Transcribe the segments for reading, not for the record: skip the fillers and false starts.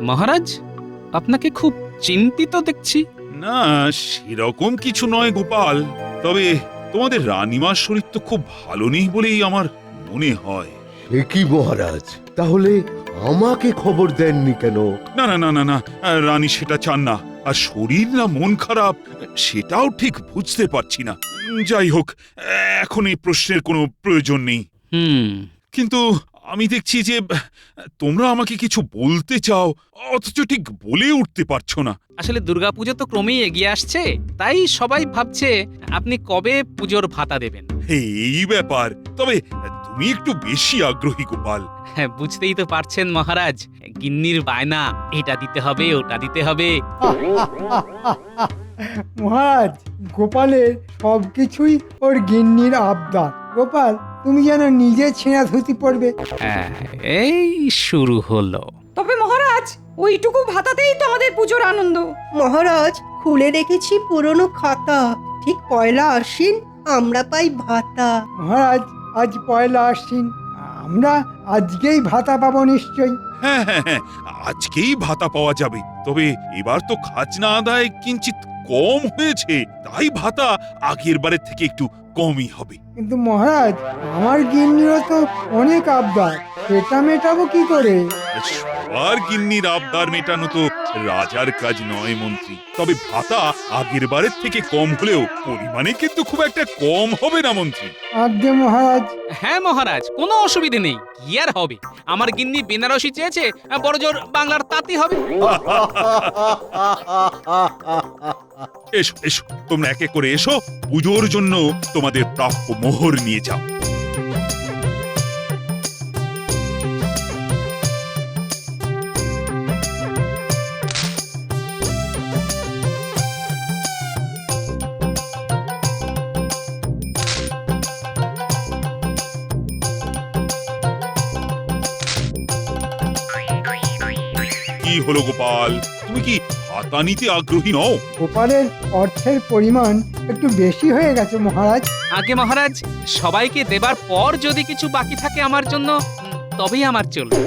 মহারাজ, আপনাকে খুব চিন্তিত দেখছি। না, সেরকম কিছু নয় গোপাল। তবে তোমাদের রানীমার শরীর তো খুব ভালো নেই বলেই আমার মনে হয়। এ কি মহারাজ, তাহলে আমাকে খবর দেননি কেন? না না না না না, রানী সেটা চান না। আর শরীর না মন খারাপ সেটাও ঠিক বুঝতে পারছি না। যাই হোক, এখন এই প্রশ্নের কোনো প্রয়োজন নেই। কিন্তু আমি দেখছি যে তোমরা আমাকে কিছু বলতে চাও, অথচ ঠিক বলে উঠতে পারছো না। আসলে দুর্গাপুজো তো ক্রমেই এগিয়ে আসছে, তাই সবাই ভাবছে আপনি কবে পুজোর ভাতা দেবেন। এই ব্যাপার। তবে তুমি একটু বেশি আগ্রহী গোপাল। হ্যাঁ, বুঝতেই তো পারছেন মহারাজ, গিন্নির বায়না, এটা দিতে হবে ওটা দিতে হবে। মহারাজ, গোপালের সবকিছুই ওর গিন্নির আবদার। গোপাল, তুমি যেন নিজে ছেঁড়া ধুতি পড়বে। হ্যাঁ, এই শুরু হলো। তবে মহারাজ, ওইটুকু ভাতাতেই তো আমাদের পুজোর আনন্দ। মহারাজ, খুলে রেখেছি পুরনো খাতা। ঠিক পয়লা আশ্বিন আমরা পাই ভাতা। মহারাজ, আজ পয়লা আশ্বিন, আমরা আজকেই ভাতা পাবো নিশ্চয়ই। হ্যাঁ হ্যাঁ হ্যাঁ, আজকেই ভাতা পাওয়া যাবে। তবে এবার তো খাজনা আদায় কিঞ্চিত কম হয়েছে, তাই ভাতা আগের বারের থেকে একটু কমই হবে। কিন্তু মহারাজ, আমার গিন্নিরও তো অনেক আবদার, সেটা মেটাবো কি করে? সবার গিন্নির আবদার মেটানো তো রাজার কাজ নয় মন্ত্রী। তবে ভাতা আগের বারের থেকে কম হলেও পরিমাণে কিন্তু খুব একটা কম হবে না মন্ত্রী। আজ্ঞে মহারাজ। হ্যাঁ মহারাজ, কোনো অসুবিধে নেই। কি আর হবে, আমার গিন্নি বেনারসি চেয়েছে, বড়জোর বাংলার তাঁতি হবে। এসো এসো, তোমরা একে করে এসো, পুজোর জন্য তোমাদের প্রাপ্য মোহর নিয়ে যাও। কি হলো গোপাল, তুমি কি ভাতা নিতে আগ্রহী নও? গোপালের অর্থের পরিমাণ একটু বেশি হয়ে গেছে মহারাজ। আগে মহারাজ, সবাইকে দেবার পর যদি কিছু বাকি থাকে আমার জন্য, তবেই আমার চলবে।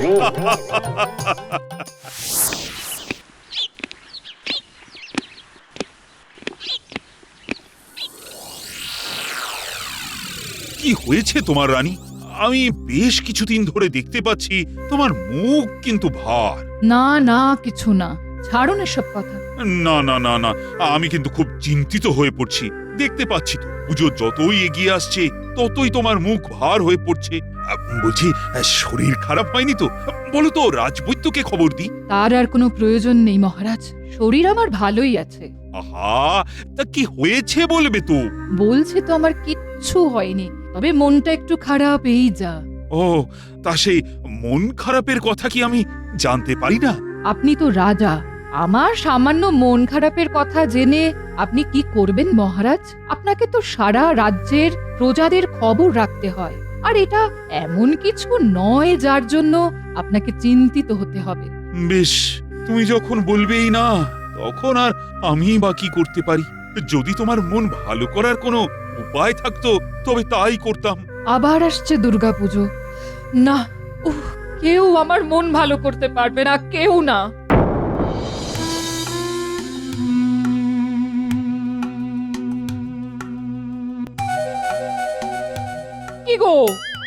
কি হয়েছে তোমার রানী? আমি বেশ কিছুদিন ধরে দেখতে পাচ্ছি তোমার মুখ কিন্তু ভার। না না, কিছু না, ছাড়ুন এসব কথা। না না না না, আমি কিন্তু খুব চিন্তিত হয়ে পড়ছি। দেখতে পাচ্ছি তো পুজো যতই এগিয়ে আসছে ততই তোমার মুখ ভার হয়ে পড়ছে। বলছি, শরীর খারাপ হয়নি তো? বলো তো, রাজবৈদ্যকে খবর দিই। তার আর কোনো প্রয়োজন নেই মহারাজ, শরীর আমার ভালোই আছে। আহা, তা কি হয়েছে বলবে তো? বলছি তো আমার কিচ্ছু হয়নি, তবে মনটা একটু খারাপ, এই যা। ও, তা সেই মন খারাপের কথা কি আমি জানতে পারি না? আপনি তো রাজা, আমার সামান্য মন খারাপের কথা জেনে আপনি কি করবেন মহারাজ? আপনাকে তো সারা রাজ্যের প্রজাদের খবর রাখতে হয়, আর এটা এমন কিছু নয় যার জন্য আপনাকে চিন্তিত হতে হবে। বেশ, তুমি যখন বলবেই না, তখন আর আমি বা কি করতে পারি? যদি তোমার মন ভালো করার কোনো উপায় থাকতো তবে তাই করতাম। আবার আসছে দুর্গাপুজো। না, কেউ আমার মন ভালো করতে পারবে না, কেউ না। কি গো,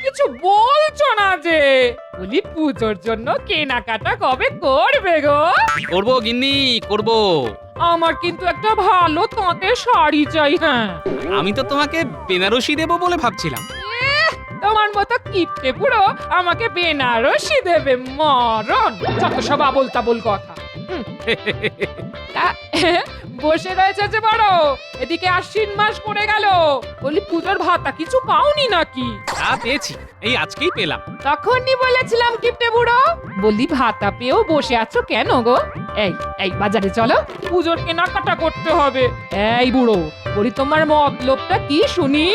কিছু বলছো না যে? বলি, পুজোর জন্য কেনাকাটা কবে করবে গো? করবো গিন্নি, করবো। আমার কিন্তু একটা ভালো তাঁতের শাড়ি চাই। হ্যাঁ, আমি তো তোমাকে বেনারসি দেবো বলে ভাবছিলাম। তোমার মতো কিপটে বুড়ো আমাকে বেনারসি দেবে? মরণ, যত সব আবোল তাবোল কথা। তা, বসে রয়েছে যে বড়, এদিকে আশ্বিন মাস পড়ে গেল, বলি পুজোর ভাতা কিছু পাওনি নাকি? তা পেয়েছি, এই আজকেই পেলাম। তখনই বলেছিলাম কিপটে বুড়ো, বলি ভাতা পেয়েও বসে আছো কেন গো? এই এই বাজারে চলো, পুজোর কেনাকাটা করতে হবে। এই বুড়ো, বলি তোমার মতলবটা কি শুনি?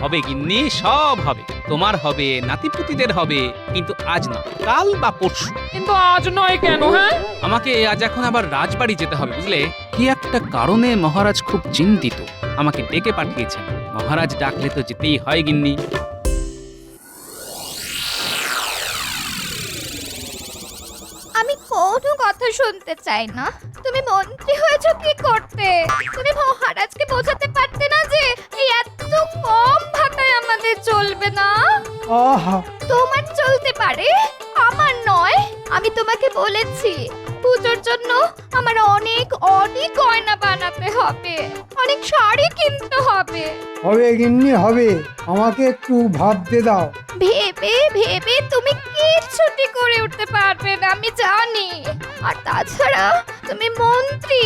হবে গিন্নি, সব হবে। তোমার হবে, নাতিপুতিদের হবে, কিন্তু আজ না, কাল বা পরশু। কিন্তু আজ নয় কেন? হ্যাঁ, আমাকে আজ এখন আবার রাজবাড়ি যেতে হবে, বুঝলে? কি একটা কারণে মহারাজ খুব চিন্তিত, আমাকে ডেকে পাঠিয়েছেন। মহারাজ ডাকলে তো যেতেই হয় গিন্নি। আমি কোনো কথা শুনতে চাই না। তুমি মন্ত্রী হয়েছো কি করতে? তুমি মহারাজকে বোঝাতে পারতে না যে এই এত কম ভাতায় আমাদের চলবে না? আহা, তোমার চলতে পারে, আমার নয়। আমি তোমাকে বলেছি পুজোর জন্য আমার অনেক অনেক গয়না বানাতে হবে, অনেক শাড়ি কিনতে হবে। হবে গিন্নি হবে, আমাকে একটু ভাবতে দাও। ভেবে ভেবে তুমি কিচ্ছুটি করে উঠতে পারবে না, আমি জানি। আর তাছাড়া তুমি মন্ত্রী,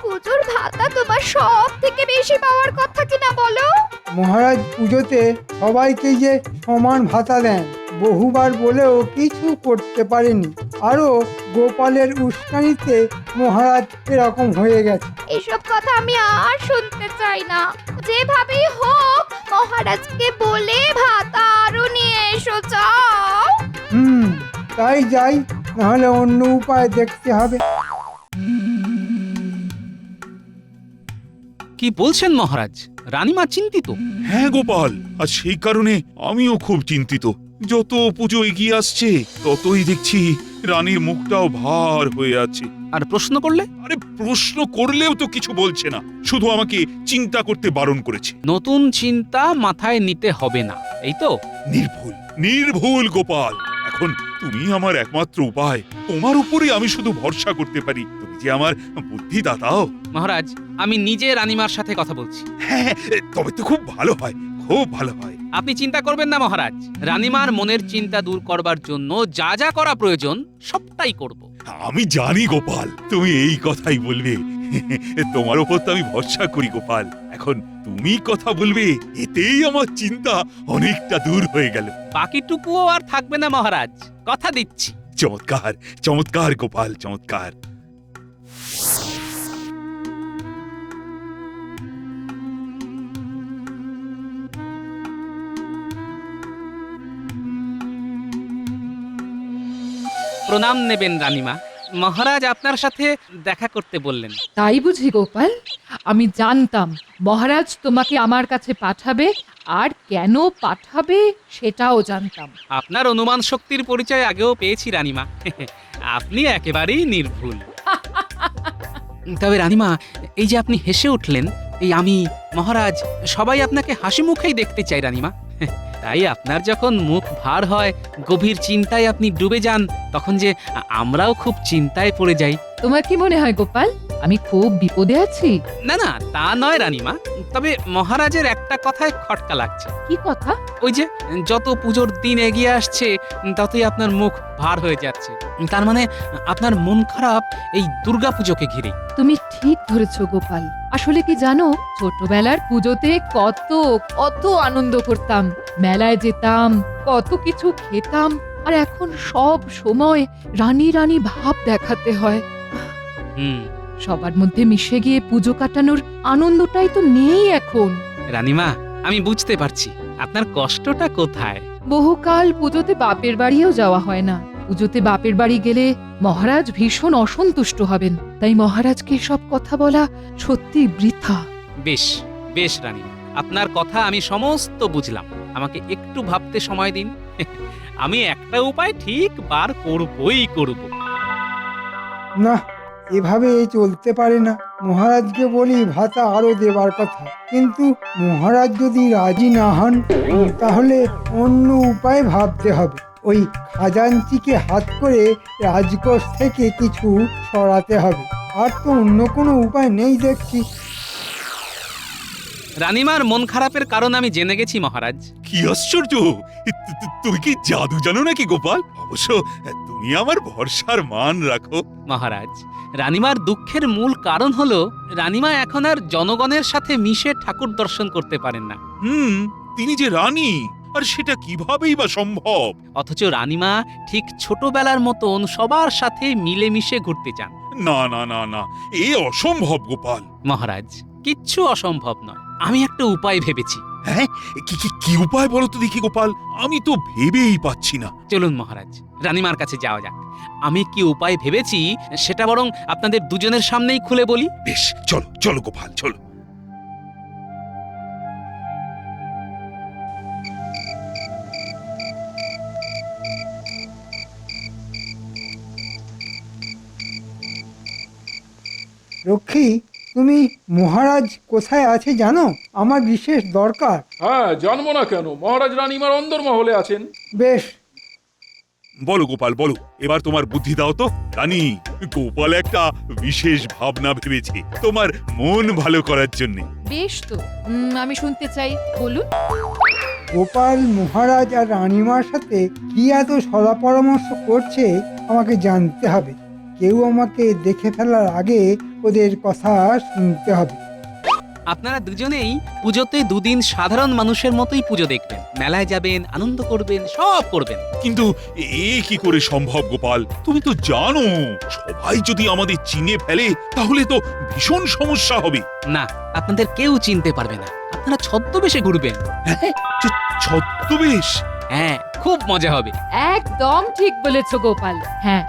পুজোর ভাতা তোমার সব থেকে বেশি পাওয়ার কথা কিনা বলো? মহারাজ পুজোতে সবাইকে যে সমান ভাতা দেন, বহুবার বলেও কিছু করতে পারেনি। আরো গোপালের উস্কানিতে মহারাজ এরকম হয়ে গেছে। এসব কথা আমি আর শুনতে চাই না। যেভাবেই হোক মহারাজকে বলে ভাতা আরো নিয়ে এসো, যাও। তাই যাই, নাহলে অন্য উপায় দেখতে হবে। কি বলছেন মহারাজ? রানীমা চিন্তিত? হ্যাঁ গোপাল, আর সেই কারণে আমিও খুব চিন্তিত। যত পুজো এগিয়ে আসছে ততই দেখছি রানীর মুখটাও ভার হয়ে আছে। আর প্রশ্ন করলে? আরে প্রশ্ন করলেও তো কিছু বলছে না, শুধু আমাকে চিন্তা করতে বারণ করেছে। নতুন চিন্তা মাথায় নিতে হবে না, এই তো? নির্ভুল নির্ভুল গোপাল, এখন তুমি আমার একমাত্র উপায়। তোমার উপরে আমি শুধু ভরসা করতে পারি। তুমি যে আমার বুদ্ধি দাতাও। মহারাজ, আমি নিজে রানীমার সাথে কথা বলছি। হ্যাঁ, তবে তো খুব ভালো হয়, খুব ভালো হয়। আপনি চিন্তা করবেন না মহারাজ। রানীমার মনের চিন্তা দূর করবার জন্য যা যা করা প্রয়োজন সবটাই করব। আমি জানি গোপাল, তুমি এই কথাই বলবে। তোমার উপর তো আমি ভরসা করি গোপাল। এখন তুমি কথা বলবে, এতেই আমার চিন্তা অনেকটা দূর হয়ে গেল। বাকিটুকুও আর থাকবে না মহারাজ, কথা দিচ্ছি। চমৎকার চমৎকার গোপাল, চমৎকার। প্রণাম নেবেন রানীমা। মহারাজ আপনার সাথে দেখা করতে বললেন। তাই বুঝি গোপাল? আমি জানতাম মহারাজ তোমাকে আমার কাছে পাঠাবে, আর কেন পাঠাবে সেটাও জানতাম। আপনার অনুমান শক্তির পরিচয় আগেও পেয়েছি রানীমা। আপনি একেবারেই নির্ভুল। তবে রানীমা, এই যে আপনি হেসে উঠলেন, এই আমি, মহারাজ, সবাই আপনাকে হাসি মুখেই দেখতে চাই রানীমা। তাই আপনার যখন মুখ ভার হয়, গভীর চিন্তায় আপনি ডুবে যান, তখন যে আমরাও খুব চিন্তায় পড়ে যাই। তোমার কি মনে হয় গোপাল, আমি খুব বিপদে আছি? না না, তা নয় রানীমা, তবে মহারাজের একটা কথায় খটকা লাগছে। কি কথা? ওই যে যত পুজোর দিন এগিয়ে আসছে ততই আপনার মুখ ভার হয়ে যাচ্ছে। তার মানে আপনার মন খারাপ এই দুর্গাপুজোকে ঘিরে। তুমি ঠিক ধরেছো গোপাল। আসলে কি জানো, ছোটবেলার পুজোতে কত কত আনন্দ করতাম, মেলায় যেতাম, কত কিছু খেতাম, আর এখন সব সময় রানী রানী ভাব দেখাতে হয়। সবার মধ্যে মিশে গিয়ে পুজো কাটানোর আনন্দটাই তো নেই এখন। রানীমা, আমি বুঝতে পারছি আপনার কষ্টটা কোথায়। বহুকাল পুজোতে বাপের বাড়িও যাওয়া হয় না। পুজোতে বাপের বাড়ি গেলে মহারাজ ভীষণ অসন্তুষ্ট হবেন, তাই মহারাজকে সব কথা বলা সত্যি বৃথা। বেশ বেশ রানীমা, আপনার কথা আমি সমস্ত বুঝলাম। আমাকে একটু ভাবতে সময় দিন। আমি একটা উপায় ঠিক বার করবই করব। না, এভাবে চলতে পারে না। মহারাজকে বলি ভাতা আরো দেবার কথা, কিন্তু মহারাজ যদি রাজি না হন, তাহলে অন্য উপায় ভাবতে হবে। ওই খাজাঞ্চিকে হাত করে রাজকোষ থেকে কিছু সরাতে হবে। আর তো অন্য কোনো উপায় নেই দেখছি। রানীমার মন খারাপের কারণ আমি জেনে গেছি মহারাজ। কি আশ্চর্য! তুমি কি জাদু জানো নাকি গোপাল? অবশ্য তুমি আমার ভরসার মান রাখো। মহারাজ, রানীমার দুঃখের মূল কারণ হলো রানীমা এখন আর জনগণের সাথে মিশে ঠাকুর দর্শন করতে পারেন না। তিনি যে রানী, আর সেটা কিভাবেই বা সম্ভব? অথচ রানীমা ঠিক ছোটবেলার মতন সবার সাথে মিলেমিশে ঘুরতে চান। না না না না, এ অসম্ভব গোপাল। মহারাজ, কিচ্ছু অসম্ভব নয়। আমি একটা উপায় ভেবেছি। হ্যাঁ, কি উপায় বলো তো দেখি গোপাল, আমি তো ভেবেই পাচ্ছি না। চলুন মহারাজ, রানীমার কাছে যাওয়া যাক। আমি কি উপায় ভেবেছি সেটা বরং আপনাদের দুজনের সামনেই খুলে বলি। বেশ, চলো চলো গোপাল, চলো। রক্ষী, তুমি মহারাজ কোথায় আছে জানো? আমার বিশেষ দরকার। হ্যাঁ, জানবো না কেন? মহারাজ রানীমার অন্দরমহলে আছেন। বেশ, বলো গোপাল বলো, এবার তোমার বুদ্ধি দাও তো। রানী, গোপাল একটা বিশেষ ভাবনা ভেবেছে তোমার মন ভালো করার জন্য। বেশ তো, আমি শুনতে চাই, বলুন। গোপাল মহারাজ আর রানীমার সাথে কি এত সলা পরামর্শ করছে আমাকে জানতে হবে। কেউ আমাকে দেখে ফেলার আগে ওদের কথা শুনতে হবে। আপনারা দুজনেই পুজোতে দুদিন সাধারণ মানুষের মতোই পুজো দেখবেন, মেলায় যাবেন, আনন্দ করবেন, সব করবেন। কিন্তু এ কি করে সম্ভব গোপাল? তুমি তো জানো সবাই যদি আমাদের চিনে ফেলে তাহলে তো ভীষণ সমস্যা হবে। না, আপনাদের কেউ চিনতে পারবে না। আপনারা ছদ্মবেশে ঘুরবেন। ছদ্মবেশ? হ্যাঁ, খুব মজা হবে। একদম ঠিক বলেছ গোপাল। হ্যাঁ,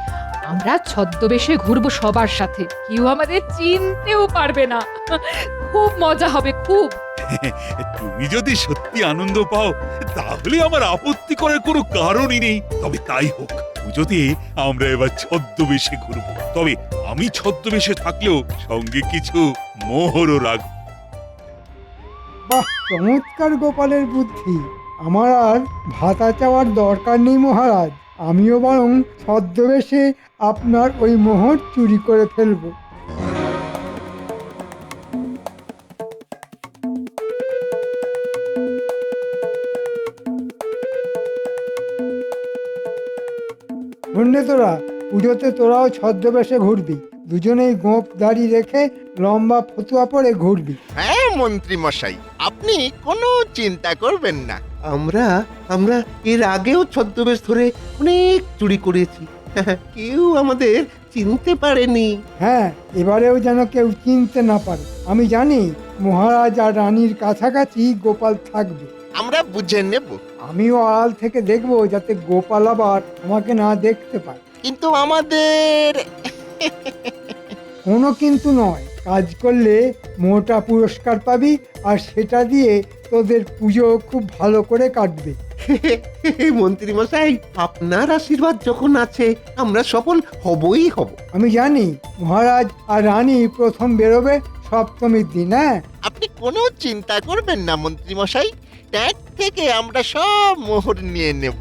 আমরা ছদ্মবেশে ঘুরবো সবার সাথে, কেউ আমাদের চিনতেও পারবে না। খুব মজা হবে, খুব। তুমি যদি সত্যি আনন্দ পাও তাহলে আমার আপত্তি করার কোনো কারণই নেই। তবে তাই হোক, পুজোতে আমরা এবার ছদ্মবেশে ঘুরবো। তবে আমি ছদ্মবেশে থাকলেও সঙ্গে কিছু মোহরও রাখবো। বাহ, চমৎকার গোপালের বুদ্ধি। আমার আর ভাতা চাওয়ার দরকার নেই মহারাজ, আমিও বরং ছদ্মবেশে আপনার ওই মোহর চুরি করে ফেলবো। শুনলে তোরা, পুজোতে তোরাও ছদ্মবেশে ঘুরবি, দুজনেই গোঁফ দাড়ি রেখে লম্বা ফতুয়া পরে ঘুরবি। হ্যাঁ মন্ত্রী মশাই, আপনি কোনো চিন্তা করবেন না। আমরা আমরা এর আগেও ছদ্মবেশ ধরে অনেক চুরি করেছি। কেউ আমাদের চিনতে পারেনি। হ্যাঁ, এবারেও যেন কেউ চিনতে না পারে। আমি জানি মহারাজ আর রানীর কাছাকাছি গোপাল থাকবে। আমরা বুঝে নেব। আমিও আড়াল থেকে দেখবো যাতে গোপাল আবার আমাকে না দেখতে পায়। কিন্তু আমাদের কোনো কিন্তু নয়, কাজ করলে মোটা পুরস্কার পাবি, আর সেটা দিয়ে তোদের পুজো খুব ভালো করে কাটবে। মন্ত্রী মশাই, আপনার আশীর্বাদ যখন আছে আমরা সফল হবই হব। আমি জানি মহারাজ আর রানী প্রথম বেরোবে সপ্তমীর দিন। হ্যাঁ, আপনি কোনো চিন্তা করবেন না মন্ত্রী মশাই, ট্যাগ থেকে আমরা সব মোহর নিয়ে নেব।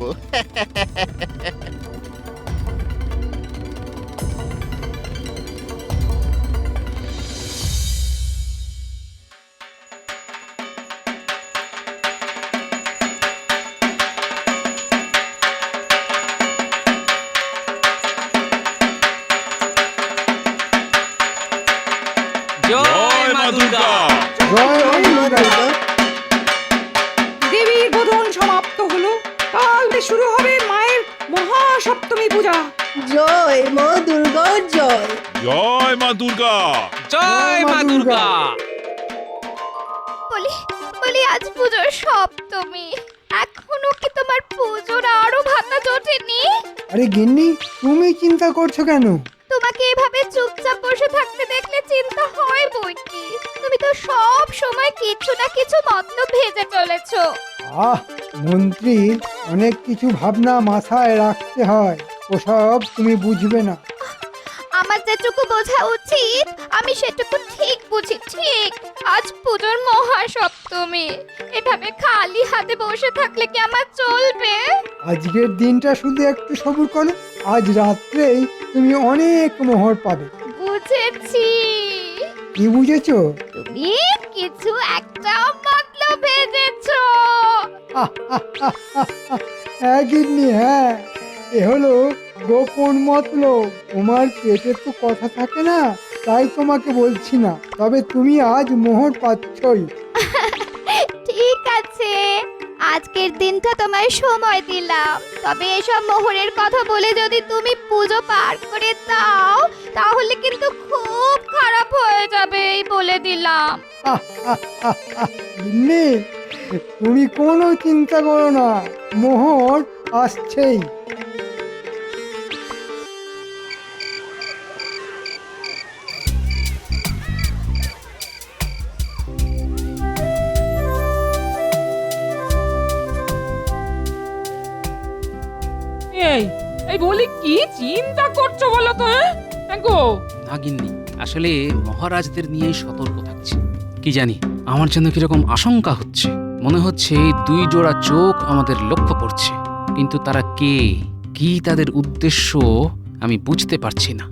জয় মা দুর্গা। জয় মা দুর্গা। দেবীর বোধন সমাপ্ত হলো, কাল শুরু হবে মায়ের মহাসপ্তমী পূজা। জয় মা দুর্গা জয়। জয় মা দুর্গা। জয় মা দুর্গা। বলি বলি আজ পুজোর সপ্তমী, এখনো কি তোমার পুজোর আরো ভাতা জোটেনি? আরে গিন্নি, তুমি চিন্তা করছো কেন? তোমাকে এভাবে চুপচাপ বসে থাকতে দেখলে চিন্তা হয় বই কি। তুমি তো সব সময় কিছু না কিছু মতলব ভেজে চলেছো। মন্ত্রী, অনেক কিছু ভাবনা মাথায় রাখতে হয়, ওসব তুমি বুঝবে না। আমার যেটুকু বোঝা উচিত আমি সেটুকু ঠিক বুঝি। ঠিক আজ পুজোর মহাসপ্তমী, এভাবে খালি হাতে বসে থাকলে কি আমার চলবে? আজকের দিনটা শুধু একটু সবুর করো, আজ রাত্রেই তুমি অনেক মোহর পাবে। বুঝেছি, কি বুঝেছো? তুমি কিছু একটা মতলব ভেজেছো। হ্যাঁ গিন্নি, হ্যাঁ, এ হলো গোপন মতলব। তোমার পেটে তো কথা থাকে না, তাই তোমাকে বলছি না, তবে তুমি আজ মোহর পাচ্ছই। ঠিক আছে, আজকের দিনটা তোমায় সময় দিলাম, তবে এসব মোহরের কথা বলে যদি তুমি পুজো পার করে দাও তাহলে কিন্তু খুব খারাপ হয়ে যাবে, এই বলে দিলাম। গিন্নি, তুমি কোনো চিন্তা করো না, মোহর আসছেই। এই এই বলি, কি চিন্তা করছো বলো তো? হ্যাঁ গো, না গিন্নি, আসলে মহারাজদের নিয়েই সতর্ক থাকছি। কি জানি, আমার যেন কিরকম আশঙ্কা হচ্ছে। মনে হচ্ছে এই 2 জোড়া চোখ আমাদের লক্ষ্য করছে, কিন্তু তারা কে, কি তাদের উদ্দেশ্য আমি বুঝতে পারছি না।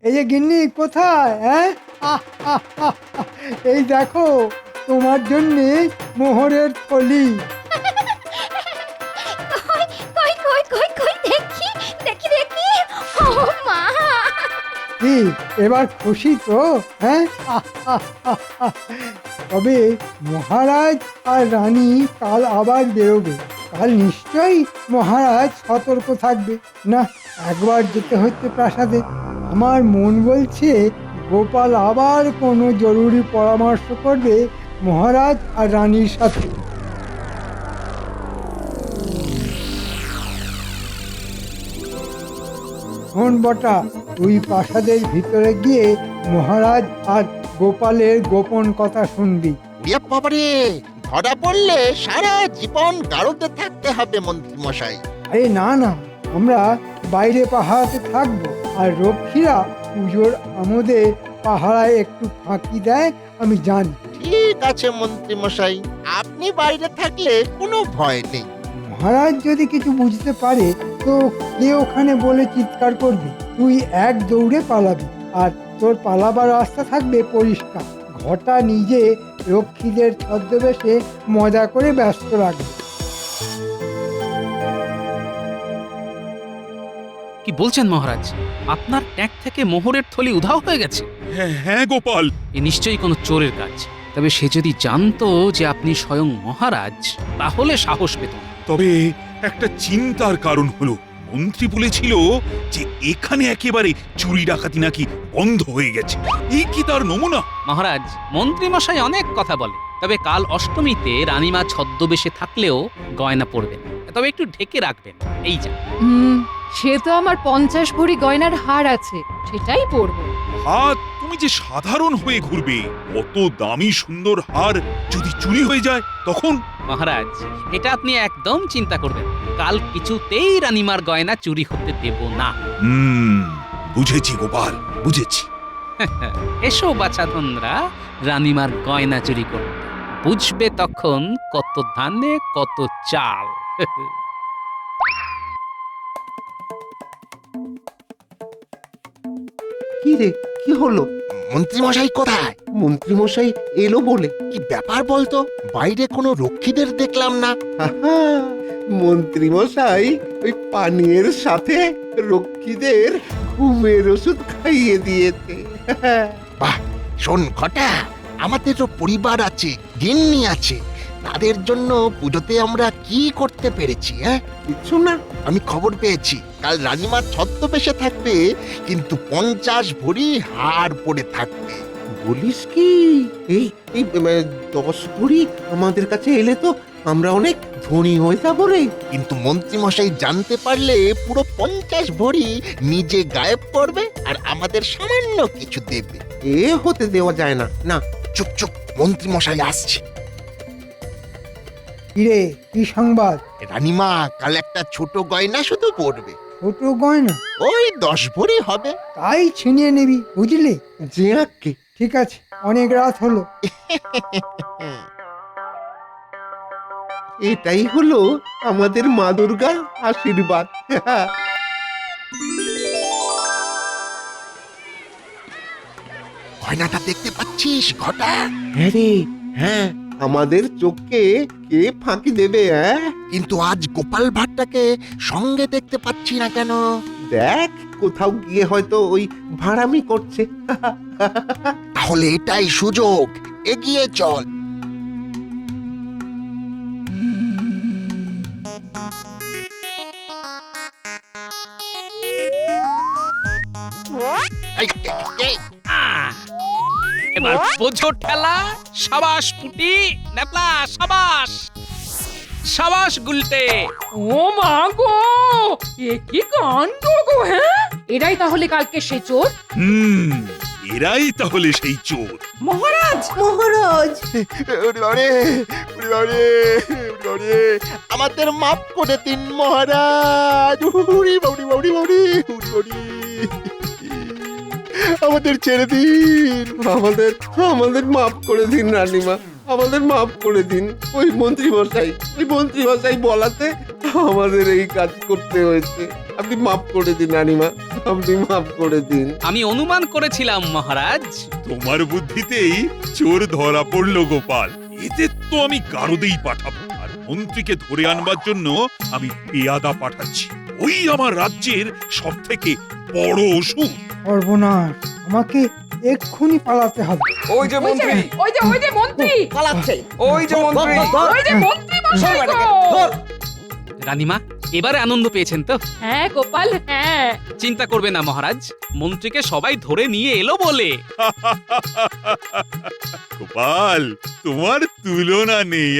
এই যে গিন্নি কোথায়, হ্যাঁ? আহ, আহ, আহ, আহ, এই দেখো তোমার জন্যে মোহরের থলি। কই কই কই কই দেখি দেখি দেখি। ও মা! কি এবার খুশি তো, হ্যাঁ? আহ, আহ, আহ, আহ। তবে মহারাজ আর রানী কাল আবার বেরোবে। কাল নিশ্চয়ই মহারাজ সতর্ক থাকবে। না, একবার যেতে হচ্ছে প্রাসাদে। আমার মন বলছে গোপাল আবার কোনো জরুরি পরামর্শ করবে মহারাজ আর রানীর সাথে। শোন বটা, তুই প্রাসাদের ভিতরে গিয়ে মহারাজ আর গোপালের গোপন কথা শুনবি। ইয়ে বাবারে, ধরা পড়লে সারা জীবন গারদে থাকতে হবে মন্ত্রী মশাই। আরে না না, আমরা বাইরে পাহারাতে থাকবো, আর রক্ষীরা পুজোর আমোদে পাহারায় একটু ফাঁকি দেয়, আমি জানি। ঠিক আছে মন্ত্রী মশাই, আপনি বাইরে থাকলে কোনো ভয় নেই। মহারাজ যদি কিছু বুঝতে পারে তো কে ওখানে বলে চিৎকার করবে, তুই এক দৌড়ে পালাবি, আর তোর পালাবার রাস্তা থাকবে পরিষ্কার। ঘটা নিজে রক্ষীদের ছদ্মবেশে মজা করে ব্যস্ত রাখবে। কি বলছেন মহারাজ? আপনার ট্যাঙ্ক থেকে মোহরের থলি উধাও হয়ে গেছে? হ্যাঁ হ্যাঁ গোপাল, এ নিশ্চয়ই কোনো চোরের কাজ। তবে সে যদি জানতো যে আপনি স্বয়ং মহারাজ, তাহলে সাহস পেত না। তবে একটা চিন্তার কারণ হলো, মন্ত্রী বলেছিল যে এখানে একেবারে চুরি ডাকাতি নাকি বন্ধ হয়ে গেছে। এই কি তার নমুনা? মহারাজ, মন্ত্রী মশাই অনেক কথা বলে, তবে কাল অষ্টমীতে রানীমা ছদ্মবেশে থাকলেও গয়না পরবেন, তবে একটু ঢেকে রাখবেন, এই যা। সে তো আমার 50 ভরি গয়নার হার আছে, সেটাই পরবো। হাত তুমি যে সাধারণ হয়ে ঘুরবে, অত দামি সুন্দর হার যদি চুরি হয়ে যায় তখন? মহারাজ, এটা আপনি একদম চিন্তা করবেন না। কাল কিছুতেই রানীমার গয়না চুরি হতে দেব না। বুঝেছি গোপাল, বুঝেছি। এসো বাছাধনরা, রানীমার গয়না চুরি করতে। বুঝবে তখন কত ধানে কত চাল। কি রে, কি হলো? মন্ত্রী মশাই কোথায়? মন্ত্রী মশাই এলো বলে? কি ব্যাপার বলতো, বাইরে কোনো রক্ষীদের দেখলাম না। আহা, মন্ত্রী মশাই ওই পানীয়ের সাথে রক্ষীদের ঘুমের ওষুধ খাইয়ে দিয়েছে। বাহ, শোন ঘটা, আমাদেরও পরিবার আছে, গিন্নি আছে, তাদের জন্য পুজোতে আমরা কি করতে পেরেছি? হ্যাঁ, কিছু না। আমি খবর পেয়েছি কাল রানীমা ছদ্মবেশে থাকবে, কিন্তু 50 ভরি হার পরে থাকবে। বলিস কি? এই এই 10 ভরি আমাদের কাছে এলে তো আমরা অনেক ধনী হয়ে যাবো রে। কিন্তু মন্ত্রী মশাই জানতে পারলে পুরো 50 ভরি নিজে গায়েব করবে আর আমাদের সামান্য কিছু দেবে। এ হতে দেওয়া যায় না। না, চুপ চুপ, মন্ত্রী মশাই আসছে। কিরে, কি সংবাদ? রানীমা কাল একটা ছোট গয়না শুধু পরবে, ছোট গয়না? ওই 10 ভরি হবে। তাই ছিনিয়ে নিবি, বুঝলি? যে আঁকে। ঠিক আছে, অনেক রাত হলো। এটাই হলো আমাদের মা দুর্গার আশীর্বাদ। গয়নাটা দেখতে পাচ্ছিস ঘটা? হ্যাঁ রে, হ্যাঁ, আমাদের চোখকে কে ফাঁকি দেবে? হ্যাঁ, কিন্তু আজ গোপাল ভাটটাকে সঙ্গে দেখতে পাচ্ছি না কেন? দেখ, কোথাও গিয়ে হয়তো ওই ভাড়ামি করছে। তাহলে এটাই সুযোগ, এগিয়ে চল। এই, এই, এই, আহ! এবার বোঝো ঠেলা। সাবাস পুটি, ন্যাপলা, সাবাস সাবাস গুলটে। ও মা গো, এ কি কাণ্ড গো! হ্যাঁ, এরাই তাহলে কালকে সে চোর? এরাই তাহলে সেই চোর। মহারাজ মহারাজ ওরে বাবারে, ওরে বাবারে, ওরে বাবারে, আমাদের মাফ করে দিন মহারাজ। উরি বাউরি বাউরি বাউরি, উরি বাউরি। আমাদের ছেড়ে দিন। আমাদের মাফ করে দিন রানীমা, আমাদের মাফ করে দিন। ওই মন্ত্রী মশাই বলাতে আমাদের এই কাজ করতে হয়েছে। আপনি মাফ করে দিন রানীমা, আপনি মাফ করে দিন। আমি অনুমান করেছিলাম মহারাজ। তোমার বুদ্ধিতেই চোর ধরা পড়লো গোপাল। এতে তো আমি গারদেই পাঠাবো, আর মন্ত্রীকে ধরে আনবার জন্য আমি পেয়াদা পাঠাচ্ছি। ওই আমার রাজ্যের সব থেকে বড় ওষুধ। সর্বনাশ, আমাকে এক্ষুনি পালাতে হবে। ওই যে মন্ত্রী, ওই যে মন্ত্রী, পালাচ্ছে। ওই যে মন্ত্রী। ওই যে মন্ত্রী মশাই গো! রানীমা, এবারে আনন্দ পেয়েছেন তো? হ্যাঁ গোপাল, হ্যাঁ। চিন্তা করবে না মহারাজ, মন্ত্রীকে সবাই ধরে নিয়ে এলো বলে। গোপাল, তোমার তুলনা নেই।